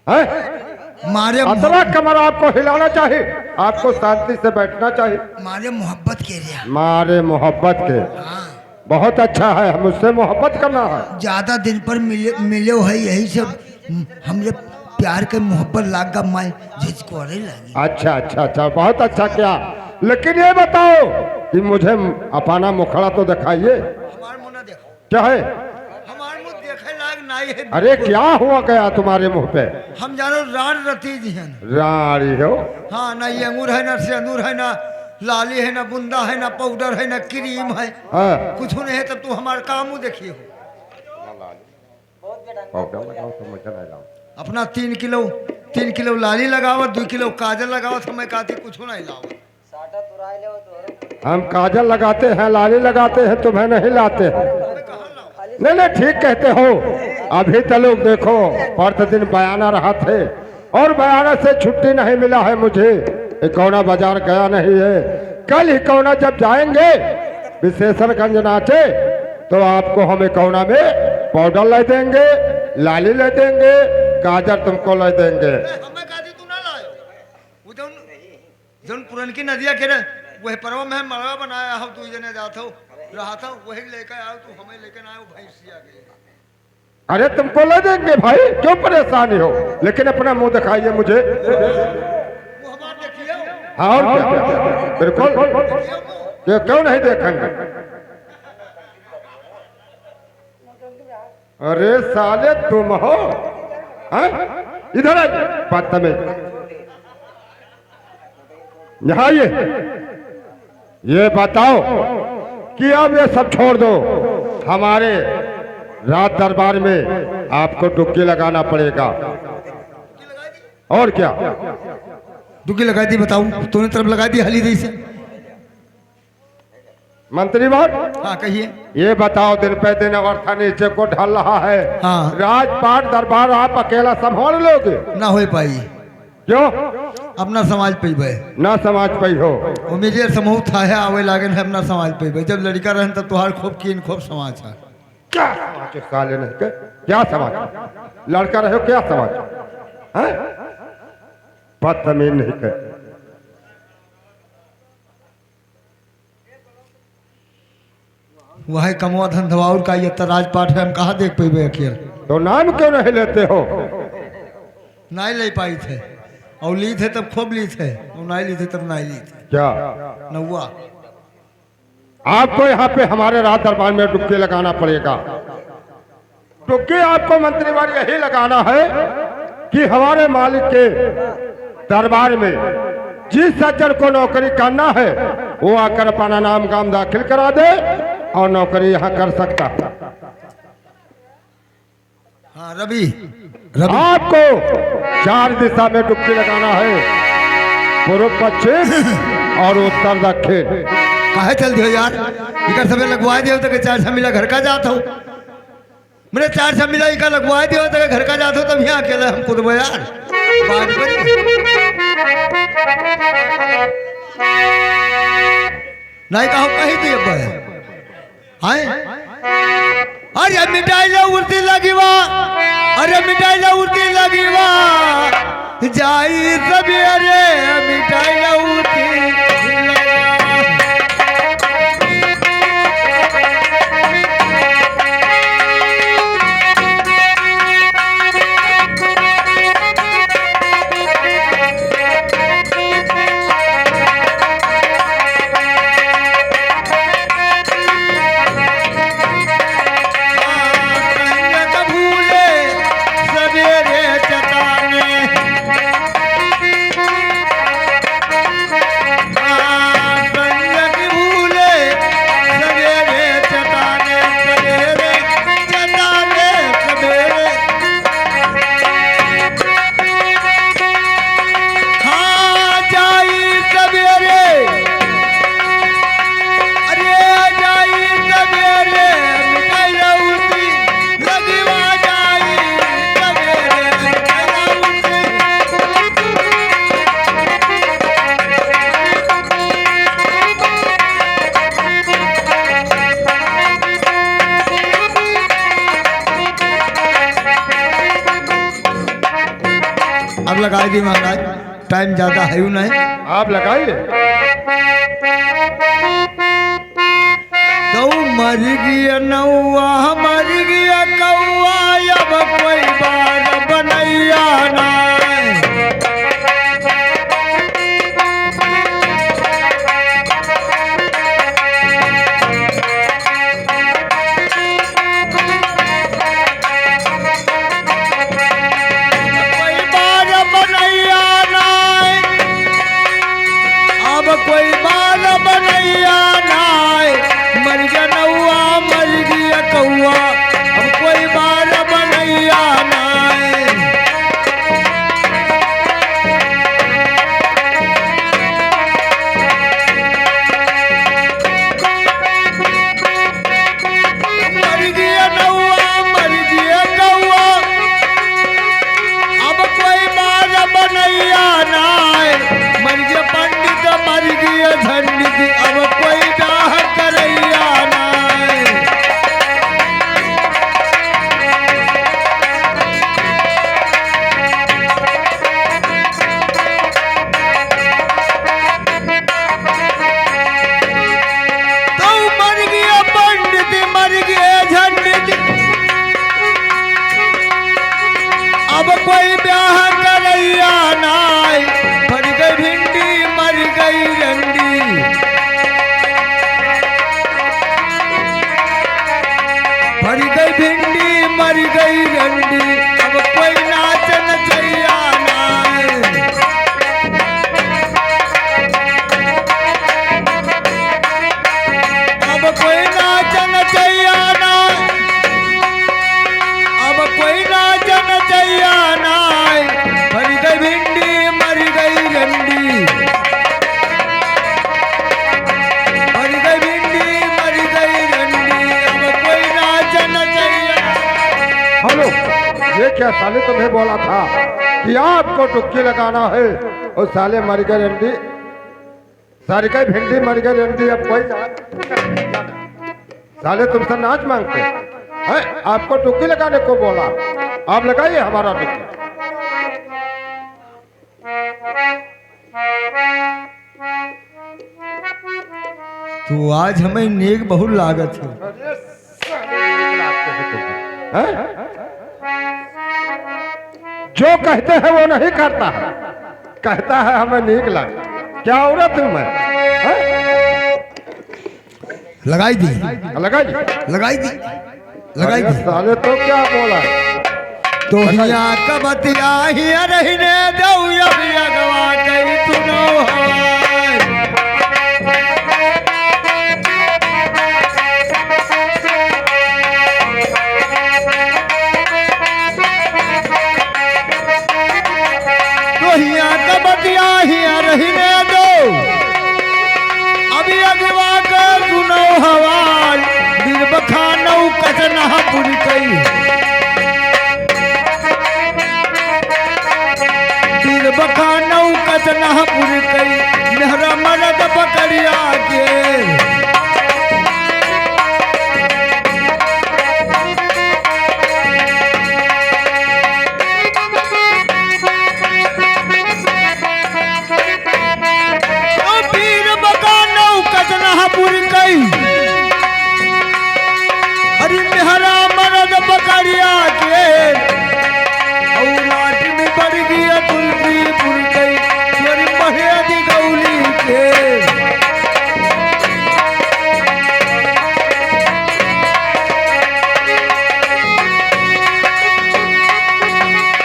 हैं? मारे अतरा कमर आपको हिलाना चाहिए, आपको शांति से बैठना चाहिए। मारे मोहब्बत के लिए। मारे मोहब्बत के, हाँ, बहुत अच्छा है, मुझसे मोहब्बत करना है। ज्यादा दिन पर मिले हो है, यही सब हमरे प्यार के मोहब्बत लाग गा मैं जिसको अरे लगी। अच्छा अच्छा अच्छा, बहुत अच्छा किया। लेकिन ये बताओ कि मुझे अपना मुखड़ा तो दिखाइए। हमार मुंह ना देखो, क्या है? हमार मुंह देखे लायक नहीं है। अरे क्या हुआ गया तुम्हारे मुंह पे? हम जानो रान रती जी हैं। राड़ी हो? हाँ, ना ये अंगूर है, ना सिंदूर है, ना लाली है, ना बुंदा है, ना पाउडर है, ना क्रीम है, हाँ। कुछ नहीं है। तब तू हमारे काम देखिए हो। अपना 3 किलो लाली लगावत, 2 किलो काजल लगावत, हमें कहती कुछ नहीं लावत। हम काजल लगाते हैं, लाली लगाते हैं, तुम्हें नहीं लाते हैं। नहीं नहीं, ठीक कहते हो। अभी तो लोग देखो प्रतिदिन बयाना रहा थे और बयाना से छुट्टी नहीं मिला है मुझे। इकौना बाजार गया नहीं है। कल इकौना जब जाएंगे विशेषणगंज नाचे तो आपको हम इकौना में पाउडर ले देंगे, लाली ले देंगे, गाजर तुमको ले देंगे। हमें कहती तू ना लायो। वो जौन पुरनकी नदिया के वही पर्व में मड़वा बनाया हो, तू जने जात हो रहा था, वही लेकर आओ, तू हमें लेकर आयो भैंसिया के। अरे तुमको ले देंगे भाई, क्यों परेशानी हो? लेकिन अपना मुंह दिखाइए मुझे। वो हमार देखिए। हाँ, और क्या? बिल्कुल, ये क्यों नहीं देखेंगे? अरे साले तुम हो? हैं? इधर आइए, बदतमीज। यहाँ ये बताओ कि अब ये सब छोड़ दो। हमारे रात दरबार में आपको डुबकी लगाना पड़ेगा। और क्या? डुबकी लगा दी, बताऊं? तूने तरफ लगा दी हली दी से। मंत्री बात, हाँ कहिए। ये बताओ, दिन पे दिन अवस्था नीचे को ढल रहा है। हाँ। राजपाट दरबार आप अकेला संभाल लोगे? ना हो पाई। क्यों? अपना समाज पे ना समाज पाई हो? वो मेरे समूह था है आवे लागन है, अपना समाज पे। जब लड़का रहन तब तुहार खूब कीन खूब समाज है। क्या समाज साले नहीं के? क्या समाज? लड़का रहे हो, क्या समाज है? बदतमीज नहीं के। वही कमवा धंधवाउर का ये राजपाट है, हम कहाँ देख पेबे अकेले। तो नाम क्यों नहीं लेते हो? नहीं ले पाई थे, और ली थे तब खूब ली थे, और नहीं ली थे तब नहीं ली थे। क्या नौवा आपको यहाँ पे हमारे रात दरबार में डुबकी लगाना पड़ेगा। डुबकी आपको मंत्री वाली यही लगाना है कि हमारे मालिक के दरबार में जिस सज्जन को नौकरी करना है वो आकर अपना नाम गाम दाखिल करा दे और नौकरी यहाँ कर सकता। हाँ रवि, आपको 4 दिशा में डुबकी लगाना है, पूर्व पश्चिम और उत्तर दक्षिण। काहे चल दियो यार, इकर समय लगवा दियो तो 4 छमिला घर का जात हो। मेरे 4 छमिला इका लगवा दियो तो घर का जात हो, तब यहाँ अकेला हम खुद यार बात नहीं कहो कही दिए हाय। अरे मिठाई ला उड़ती लगी वा, अरे मिठाई ला उड़ती लगी वा, जाई सवेरे मिठाई ला उड़ती। अब लगा दी महाराज, टाइम ज्यादा है नहीं। आप लगाइए। तो मर गया नौआ मर गया कौआ, अब कोई बार बनैया ना। कोई बाल बनैया नाय, मर गया नौआ मर गया कौआ, अब कोई बाल बनैया नाय। मर गया नौआ मर गया कौआ, अब कोई बाल बनैया नाय, मर गया पंडित मर गया झंडित, अब कोई डाह करैया नाय। तो मर गया पंडित मर गया झंडित, अब कोई ब्याह करैया नाय। मर गई भिंडी मर गई रंडी, मर गई भिंडी मर गई रंडी, अब कोई नाच नचैया नाय। अब कोई नाच नचैया नाय, अब कोई नाच नचैया नाय। मर गई भिंडी मर गई रंडी, मर गई भिंडी मर गई रंडी, अब कोई नाच नचैया। हेलो, ये क्या साले तुम्हें बोला था कि आपको टुक्की लगाना है, और साले मर गए रंडी, सारी गई भिंडी मर गई रंडी, अब कोई साले तुमसे नाच मांगते हैं। आपको टुक्की लगाने को बोला, आप लगाइए हमारा टुक्की। तो आज हमें नेक बहुत लागत है। हैं? जो कहते हैं वो नहीं करता है, कहता है हमें नीक लगे। क्या औरत हूं मैं? लगाई दी लगाई लगाई दी लगाई दी। साले तो क्या बोला? तो हिया कबतिया हिया रहने दो, अभी अगवा कई सुनो हवाई। तो हिया कबतिया हिया रहने दो, अभी अगवा कर सुनो हवाई। दिल बखानौ कसना पुरी कई, दिल बखानौ कसना पुरी कई, मेहरा मरद पकड़िया के। अरे मेहरा मरद पकड़िया के, और लाट में पड़ गया तुलसी पुर गई, तेरी बढ़िया दी गौली के।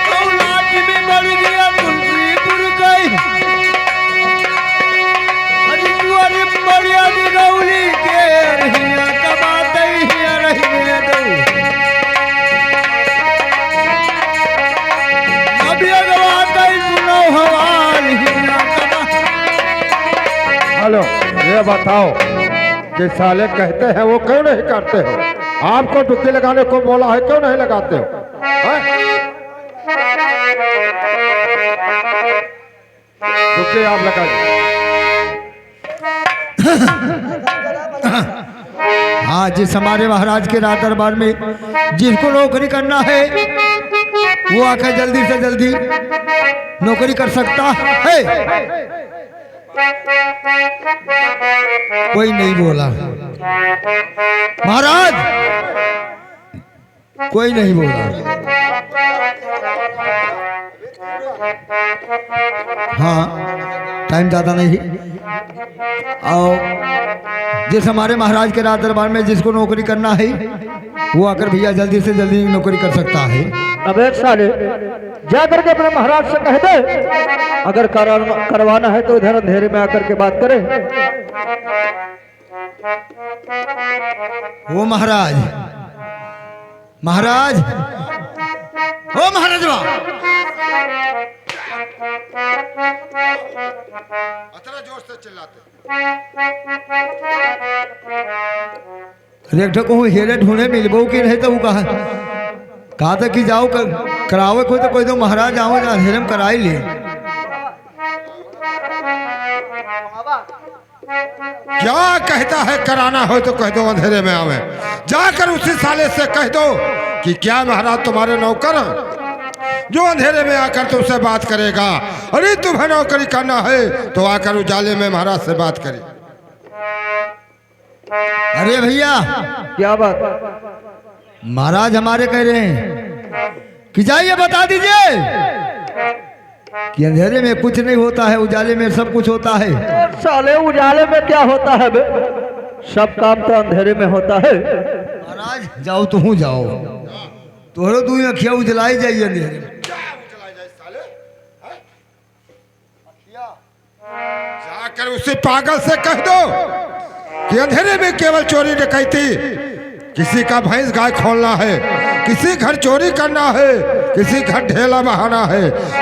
और लाट में पड़ गया तुलसी पुर गई, अरे तुअरे बढ़िया दी गौली के। हिया कबाते हिया रहने दो, अभी अगवा कई सुनो हवाल। हिया कबा। हेलो, ये बताओ कि साले कहते हैं वो क्यों नहीं करते हो? आपको टुक्की लगाने को बोला है, क्यों नहीं लगाते हो? टुक्की आप लगाइए। हाँ, जिस हमारे महाराज के राज दरबार में जिसको नौकरी करना है, वो आकर जल्दी से जल्दी नौकरी कर सकता है। कोई नहीं बोला महाराज, कोई नहीं बोला। हाँ, टाइम ज़्यादा नहीं। और जिस हमारे महाराज के राज दरबार में जिसको नौकरी करना है वो आकर भैया जल्दी से जल्दी नौकरी कर सकता है। अब एक साले जा करके अपने महाराज से कह दे, अगर करवाना है तो इधर अंधेरे में आकर के बात करें। वो महाराज, महाराज, ओ महाराज वाह, इतना जोर से चिल्लाते। एक ठो हेरे ढूंढे मिलबो कि नहीं तो कहा था कि जाओ करावे कोई तो महाराज आओ ना अंधेरे में कराई ले। क्या कहता है कराना हो तो कह दो अंधेरे में आवे। जाकर उसी साले से कह दो कि क्या महाराज तुम्हारे नौकर जो अंधेरे में आकर तुमसे बात करेगा। अरे तुम्हें नौकरी करना है तो आकर उजाले में महाराज से बात करी। अरे भैया क्या बात? महाराज हमारे कह रहे हैं कि जाइए बता दीजिए कि अंधेरे में कुछ नहीं होता है, उजाले में सब कुछ होता है। साले उजाले में क्या होता है बे? सब काम तो अंधेरे में होता है। महाराज जाओ तू जाओ, तोहरो तू अखिया उजलाई जाइए अंधेरे में। जाकर उसी पागल से कह दो कि अंधेरे में केवल चोरी डकैती, किसी का भैंस गाय खोलना है, किसी घर चोरी करना है, किसी घर ढेला बहाना है,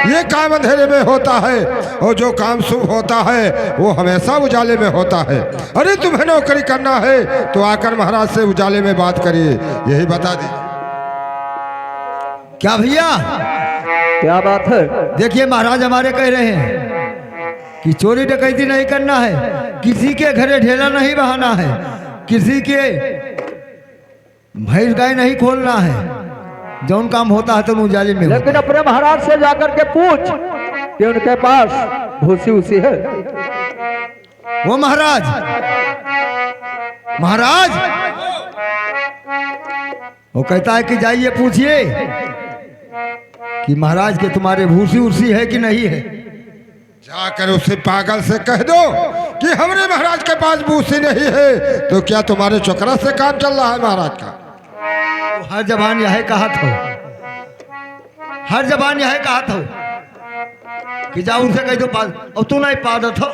ये काम अंधेरे में होता है। और जो काम शुभ होता है वो हमेशा उजाले में होता है। अरे तुम्हें नौकरी करना है तो आकर महाराज से उजाले में बात करिए, यही बता दीजिए। क्या भैया क्या बात है? देखिए महाराज हमारे कह रहे हैं कि चोरी डकैती नहीं करना है, किसी के घरे ढेला नहीं बहाना है, किसी के भैंस गाय नहीं खोलना है, जौन काम होता है तो उजाले में। लेकिन अपने महाराज से जाकर के पूछ कि उनके पास भूसी उसी है। वो महाराज, महाराज वो कहता है कि जाइए पूछिए कि महाराज के तुम्हारे भूसी उसी है कि नहीं है। जाकर उसे पागल से कह दो कि हमारे महाराज के पास भूसी नहीं है तो क्या तुम्हारे चोकरा से काम चल रहा है महाराज का? हर जबान यह कहा था, हर जबान यह कहा था कि जाओ उनसे कह दो पाद, और तू नहीं पाद था,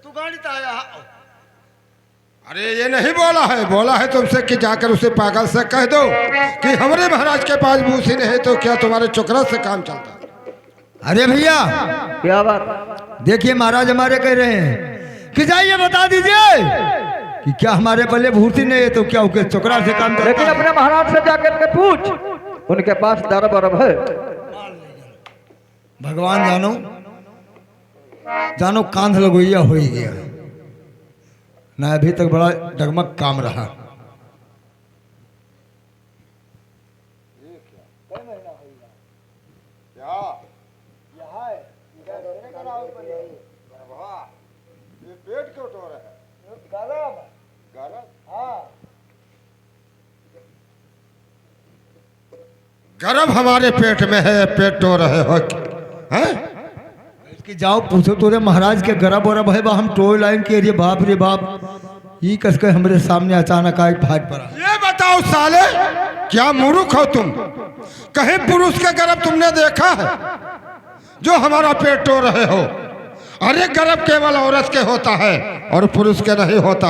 तू गाड़ी आया। अरे ये नहीं बोला है, बोला है तुमसे कि जाकर उसे पागल से कह दो कि हमारे महाराज के पास भूसी नहीं है तो क्या तुम्हारे चोकरा से काम चलता है। अरे भैया क्या बात? देखिए महाराज हमारे कह रहे हैं कि जाइए बता दीजिए कि क्या हमारे पल्ले भूसी नहीं है तो क्या उसके चोकरा से काम चलता है। लेकिन अपने महाराज से जाकर के पूछ, उनके पास दर बरब है। भगवान जानो जानो कांध लगोइया हो ही गया ना, अभी तक बड़ा डगमग काम रहा। पेट क्यों टो रहा है? गरम हमारे पेट में है, पेट टो रहे हो हैं? कि जाओ पूछो तोरे महाराज के गरब वरब है बा, हम टोय लाइन के लिए बाप रे बाप, ये कस के हमारे सामने अचानक आए फाट पड़ा। ये बताओ साले क्या मूर्ख हो तुम? कहीं पुरुष के गरब तुमने देखा है जो हमारा पेट टो रहे हो? अरे गरब केवल औरत के होता है और पुरुष के नहीं होता।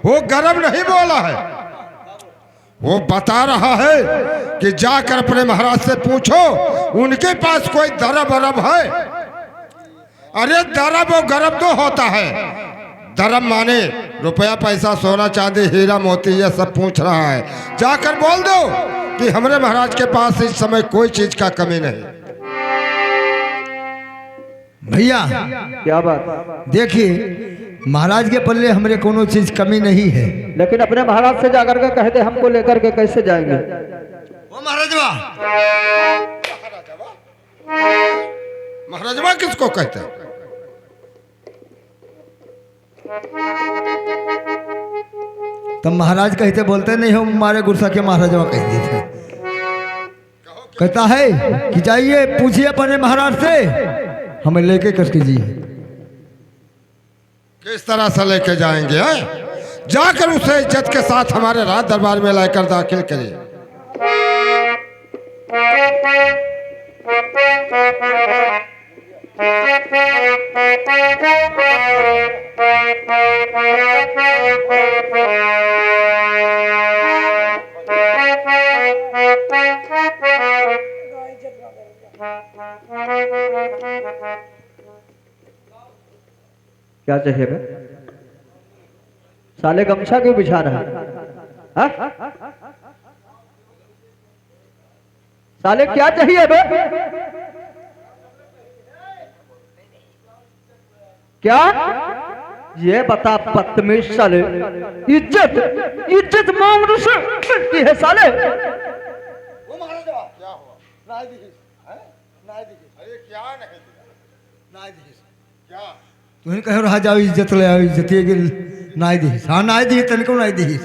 वो गरब नहीं बोला है, वो बता रहा है कि जाकर अपने महाराज से पूछो उनके पास कोई दरब अरब है। अरे दरब और गरब तो होता है। दरब माने रुपया पैसा सोना चांदी हीरा मोती ये सब पूछ रहा है। जाकर बोल दो कि हमारे महाराज के पास इस समय कोई चीज का कमी नहीं। भैया क्या बात? देखिए महाराज के पल्ले हमरे कोनो चीज कमी नहीं है, लेकिन अपने महाराज से जाकर के कह दे, हमको लेकर के कैसे जाएंगे? वो महाराजवा महाराजवा किसको कहते हैं? तुम महाराज कहते बोलते नहीं हो, हमारे गुस्सा के महाराजवा कह देते। कहता है कि जाइए पूछिए अपने महाराज से, हमें लेके कस कीजिए। किस तरह से लेके जाएंगे हैं? जाकर उसे इज्जत के साथ हमारे राज दरबार में लाकर दाखिल करिए। क्या चाहिए बे? साले गमछा क्यों बिछा रहा है? हाँ? साले क्या चाहिए बे? क्या ये बता बदतमीज साले, इज्जत इज्जत मांग से मिलती है साले। वो महाराजा क्या हुआ? नाय दिखी, हैं? नाय दिखी। अरे क्या नहीं दिखा? नाय दिखी। क्या? तुम कहो रहा जाओ इज्जत ले आओ, इज्जत ये नाय दी। हाँ नाय दी, तनिको नाय दी,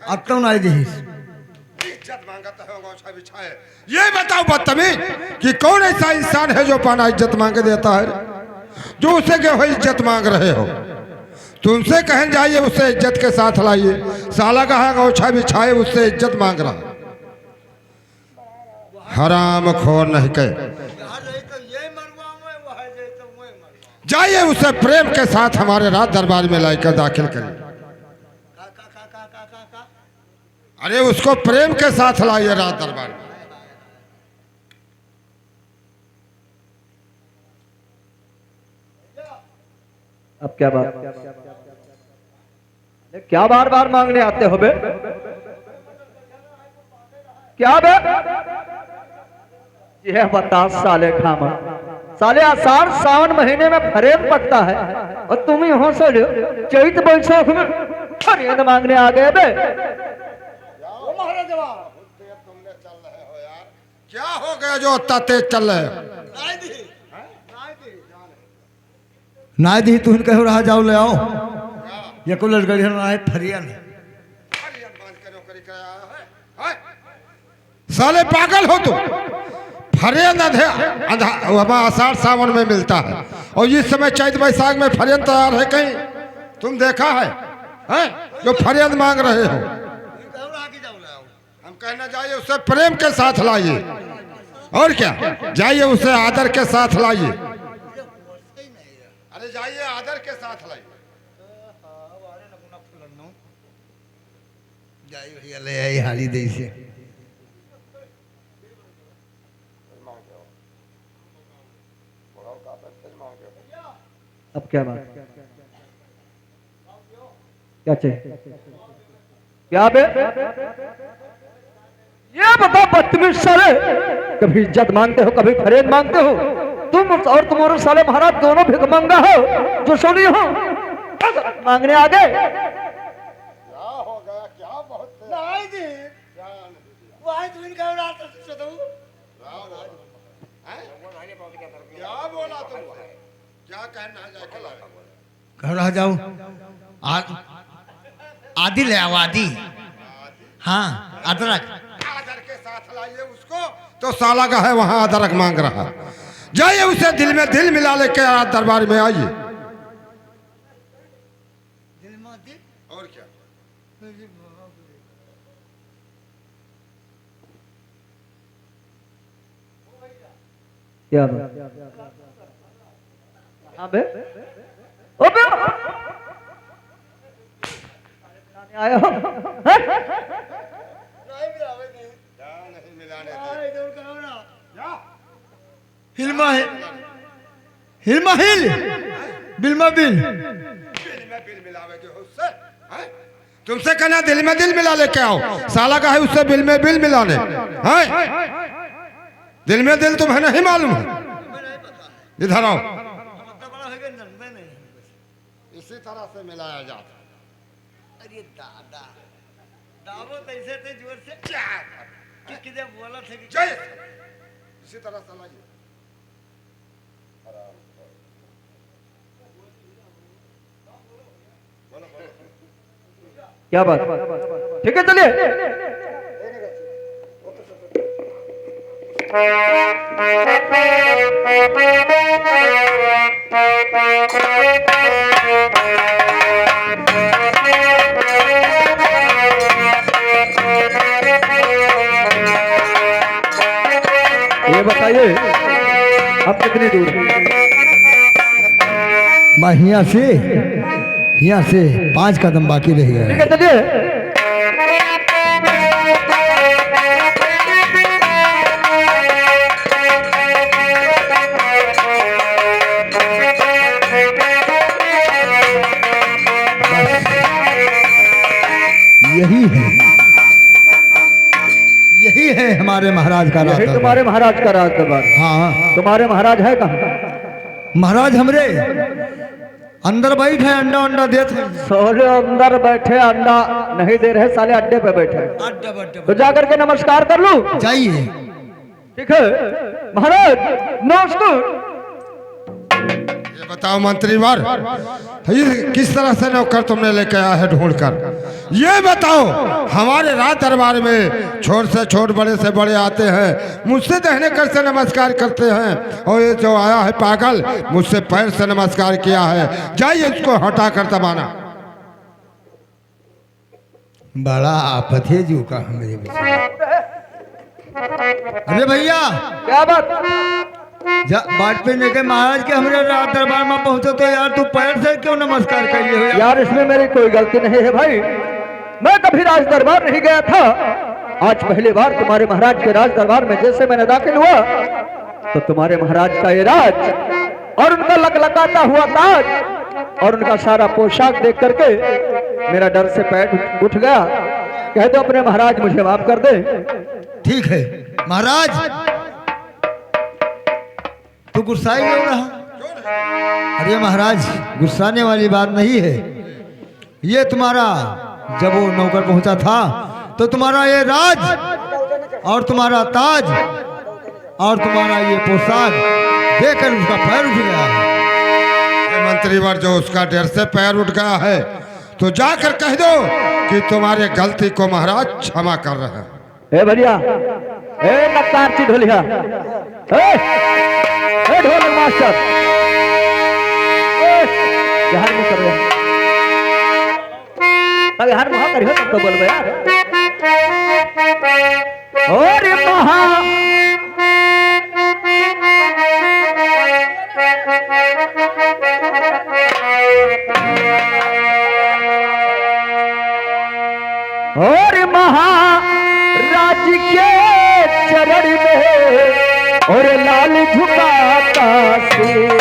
अब तो नाय दी। इज्जत मांगता है गौछा बिछाए। ये बताओ बदतमीज कि कौन ऐसा इंसान है जो पाना इज्जत मांगे देता है, जो उसे के हो इज्जत मांग रहे हो? तुमसे कहन जाइए उससे इज्जत के साथ लाइए। साला कहा गौछा बिछाए उससे इज्जत मांग रहा। हराम खोर नहीं कहे। जाइए उसे प्रेम के साथ हमारे राज दरबार में लाकर दाखिल करिए। अरे उसको प्रेम के साथ लाइए राज दरबार में। अब क्या बात? क्या बार बार मांगने आते हो बे? क्या बे? यह बता साले खामा, साले आषाढ़ सावन महीने में फरेब पकता है और तुम यहाँ से चैत बैसाख में फरेब मांगने आ गए बे। तुमने चल रहे हो यार, क्या हो गया जो इतना तेज चल रहे हो? नाय दी तुम कहो रहा जाओ ले आओ। ये को लड़गड़ी है फरियन। साले पागल हो तुम? फरियन आषाढ़ सावन में मिलता है और इस समय चैत बैसाख में फरियन तैयार है कहीं? तुम देखा है, जो फरियन मांग रहे हो? हम कहना जाइए उसे प्रेम के साथ लाइए। और क्या, जाइए उसे आदर के साथ लाइए। अरे जाइए आदर के साथ लाइए। ले आई हाली दे से। अब क्या बात? क्या चाहिए? क्या बे? ये बता बदतमीज साले, कभी इज्जत मांगते हो कभी फरेब मांगते हो। तुम और तुम्हारे साले महाराज दोनों भिख मंगा हो जो सुनी हो मांगने आ गए। क्या हो गया? क्या बहुत क्या बोला तुम? क्या कहना है? कहो रहा जाओ आदि ले आओ, आदि। हाँ अदरक। आदर के साथ लाइए उसको। तो साला का है वहां अदरक मांग रहा। जाइए उसे दिल में दिल मिला लेके राज दरबार में आइए। और क्या? क्या बात? हाँ बे, ओ बे आया हो? नहीं मिलाने दे। हिलमा है, हिलमा हिल, बिलमा बिल। दिल में बिल मिलावे के हो उससे? हैं? तुमसे कहना दिल में दिल मिला लेके आओ। साला का है उससे बिल में बिल मिलाने। हैं? दिल में दिल तुम्हें नहीं मालूम है? इधर आओ। इसी तरह से मिलाया जाता है। अरे दादा दावो तैसे थे जोर से। जय इसी तरह चलाइए। क्या बात, ठीक है चलिए। ये बताइए अब कितनी दूर है? मैं यहाँ से 5 कदम बाकी रह गया। ठीक है चलिए। यही है हमारे महाराज का राज। यही तुम्हारे महाराज का राज दरबार। हाँ, तुम्हारे महाराज है कहाँ? महाराज हमरे अंदर बैठे अंडा अंडा देते हैं। सोले अंदर बैठे अंडा नहीं दे रहे, साले अड्डे पे बैठे। तो जाकर के नमस्कार कर लूं? जाइए। ठीक है महाराज, नमस्कार। ये बताओ मंत्रीवर, ये किस तरह से नौकर तुमने लेके आया है ढूंढ कर? ये बताओ, हमारे राज दरबार में छोट से छोट बड़े से बड़े आते हैं, मुझसे दहने कर से नमस्कार करते हैं, और ये जो आया है पागल मुझसे पैर से नमस्कार किया है। जाइए इसको हटा कर दबाना। बड़ा आफत है जीव का हमारे। अरे भैया क्या बात? बाट पे लेके महाराज के हमारे राज दरबार में पहुंचे तो यार तू पैर से क्यों नमस्कार कर लिए हो यार? इसमें मेरी कोई गलती नहीं है भाई, मैं कभी राज दरबार नहीं गया था। आज पहली बार तुम्हारे महाराज के राज दरबार में जैसे मैंने दाखिल हुआ तो तुम्हारे महाराज का ये राज और उनका लकलकाता हुआ ताज और उनका सारा पोशाक देख करके मेरा डर से पैर उठ गया। कह दो अपने महाराज मुझे माफ कर दे। ठीक है महाराज, तू गुस्सा ही क्यों रहा? अरे महाराज, गुस्साने वाली बात नहीं है। ये तुम्हारा जब वो नौकर पहुंचा था तो तुम्हारा ये राज और तुम्हारा ताज और तुम्हारा ये पोशाक देखकर उसका पैर उठ गया। मंत्रीवर, जो उसका डर से पैर उठ गया है तो जाकर कह दो कि तुम्हारे गलती को महाराज क्षमा कर रहे हैं। ए भैया, ए नक्कारची ढोलिया, ए ढोल मास्टर, यार में कर रहे अब यार वहां करियो तब तो बोलबे यार। और महा और महाराज के चरण में और लाल झुकाता सिर।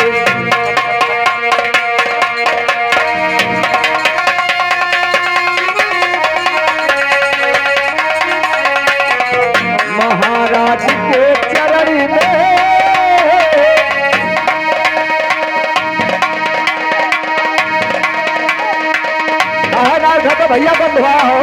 महाराज के चरण में तो भैया बंधुआ हो।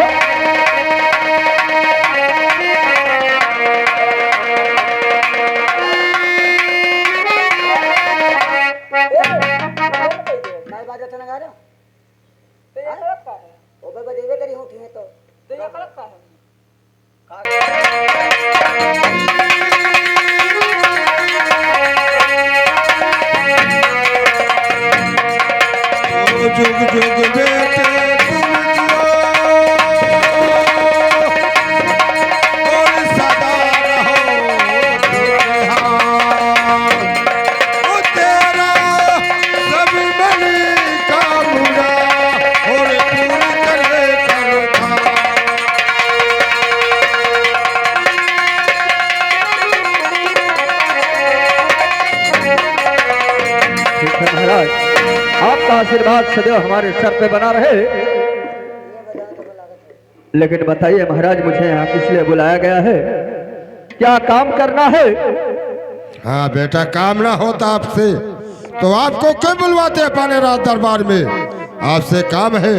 जुग जुग बेटे तुम जियो और सदा रहो खुशहाल। ओ तेरा सब बनी कामना और पूरी करे करता। ठीक है महाराज, आपका आशीर्वाद सदैव हमारे सर पे बना रहे। लेकिन बताइए महाराज, मुझे यहाँ किस लिए बुलाया गया है? क्या काम करना है? हाँ बेटा, काम ना होता आपसे तो आपको क्यों बुलवाते अपने राज दरबार में? आपसे काम है,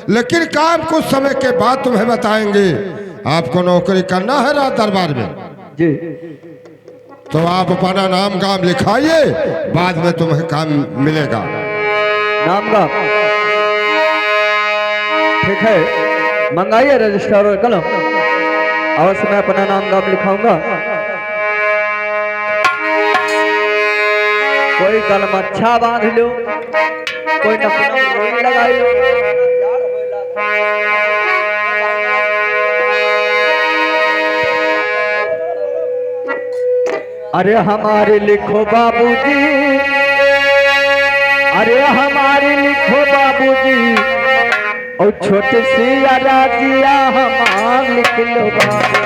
लेकिन काम कुछ समय के बाद तुम्हें बताएंगे। आपको नौकरी करना है राज दरबार में, जी तो आप अपना नाम गाम लिखाइए, बाद में तुम्हें काम मिलेगा। नाम का ठीक है, मंगाइए रजिस्टर और कलम, अवश्य मैं अपना नाम गाम लिखाऊंगा। कोई कलम अच्छा बांध लो, कोई नकलम रोई लगा लो। अरे हमारे लिखो बाबूजी, अरे हमारे लिखो बाबूजी, और छोटी सी राजिया हमार लिख लो बाबू।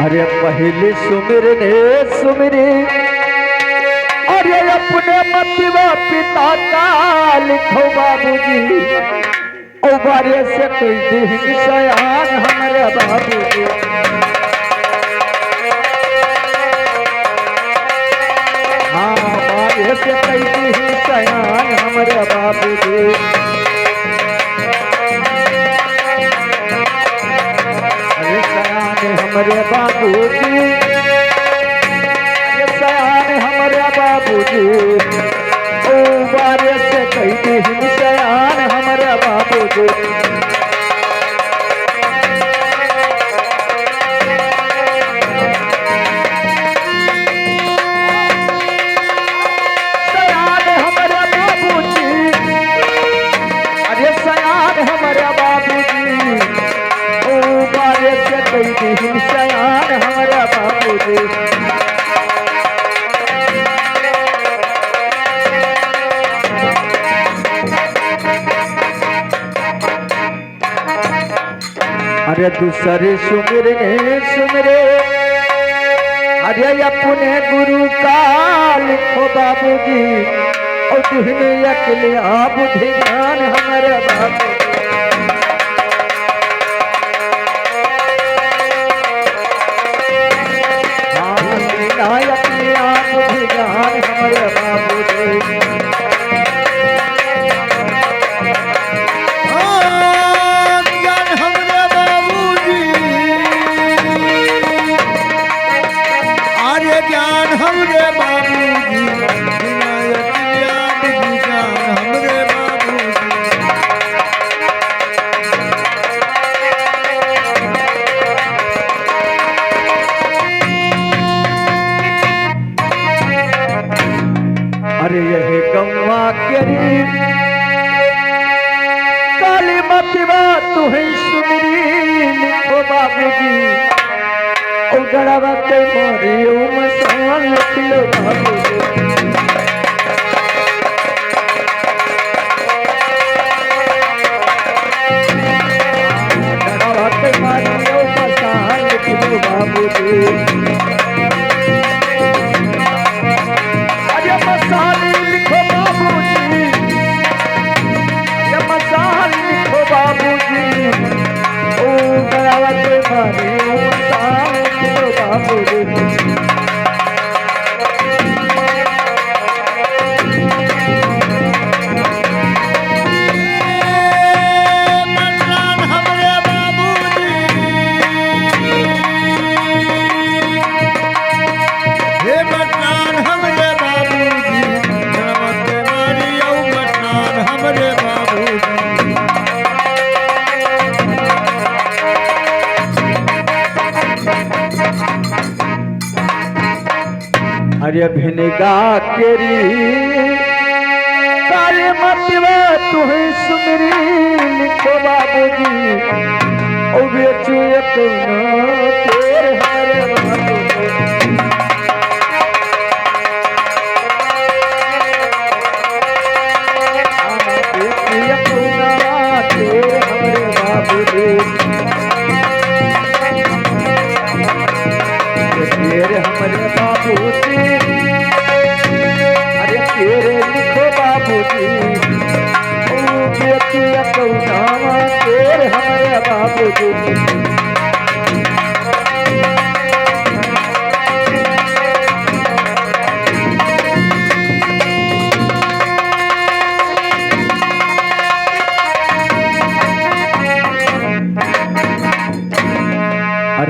अरे पहले सुमिरने सुमिरे, अरे अपने मतिवा पिता का लिखो बाबूजी, ओ बारे से कोई दिन सयान हमारे बाबूजी। हाँ बारे से कोई दिन सयान हमारे बाबूजी। हमारे बाबूजी, सयान हमारे बाबूजी, ओ बारे से कई दिन सयान हमारे बाबूजी। सयान हमारे बाबूजी, अरे सयान हमारे बाबूजी, ओ बारे से कई दिन सयान हमारे बाबूजी। अरे दूसरे सुमिरे सुमिरे, अरे अपने गुरु का लिखो बाबूजी, और तुहने अकेले बुद्धि ज्ञान हमारे बाबूजी। हमारे बाबूजी ज्ञान हमरे बाबूजी, आर्य ज्ञान हमरे बाबूजी, विनायक ज्ञान हमरे बाबूजी। अरे यही गौवा केरी काली मतिवा तुहे सुमिरी, लिखो बाबूजी, ओ गड़ावा के मारी ओ मसान लिख लो बाबूजी। गड़ावा के मारी ओ मसान लिख लो बाबूजी। अरे भिनगा केरी काले मतिवा तुहे सुमिरी, लिखो बाबूजी, ओ बेचू अपना तेरे हमारे बाबूजी।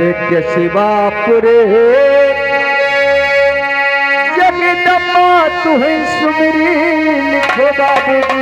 अरे के शिवापुरे जगदम्बा तुहे सुमिरी लिखो बाबू।